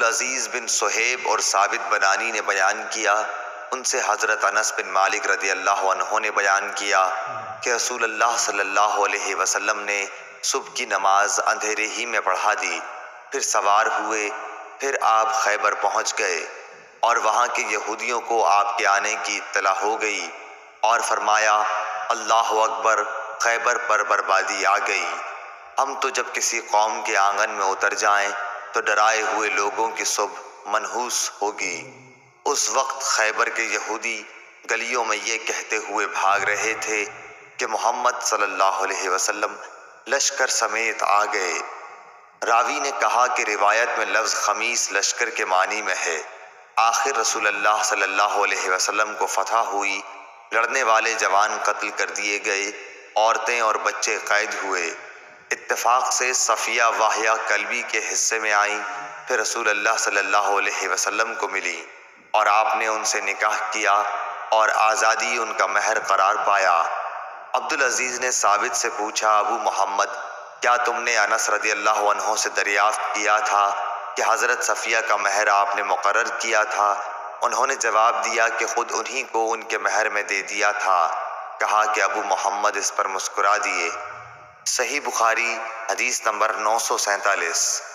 عبدالعزیز بن صہیب اور ثابت بنانی نے بیان کیا، ان سے حضرت انس بن مالک رضی اللہ عنہ نے بیان کیا کہ رسول اللہ صلی اللہ علیہ وسلم نے صبح کی نماز اندھیرے ہی میں پڑھا دی، پھر سوار ہوئے، پھر آپ خیبر پہنچ گئے اور وہاں کے یہودیوں کو آپ کے آنے کی اطلاع ہو گئی اور فرمایا اللہ اکبر، خیبر پر بربادی آ گئی۔ ہم تو جب کسی قوم کے آنگن میں اتر جائیں تو ڈرائے ہوئے لوگوں کی صبح منحوس ہوگی۔ اس وقت خیبر کے یہودی گلیوں میں یہ کہتے ہوئے بھاگ رہے تھے کہ محمد صلی اللہ علیہ وسلم لشکر سمیت آ گئے۔ راوی نے کہا کہ روایت میں لفظ خمیس لشکر کے معنی میں ہے۔ آخر رسول اللہ صلی اللہ علیہ وسلم کو فتح ہوئی، لڑنے والے جوان قتل کر دیے گئے، عورتیں اور بچے قید ہوئے۔ اتفاق سے صفیہ واہیہ کلبی کے حصے میں آئیں، پھر رسول اللہ صلی اللہ علیہ وسلم کو ملی اور آپ نے ان سے نکاح کیا اور آزادی ان کا مہر قرار پایا۔ عبدالعزیز نے ثابت سے پوچھا، ابو محمد، کیا تم نے انس رضی اللہ عنہ سے دریافت کیا تھا کہ حضرت صفیہ کا مہر آپ نے مقرر کیا تھا؟ انہوں نے جواب دیا کہ خود انہی کو ان کے مہر میں دے دیا تھا۔ کہا کہ ابو محمد اس پر مسکرا دیے۔ صحیح بخاری حدیث نمبر 947۔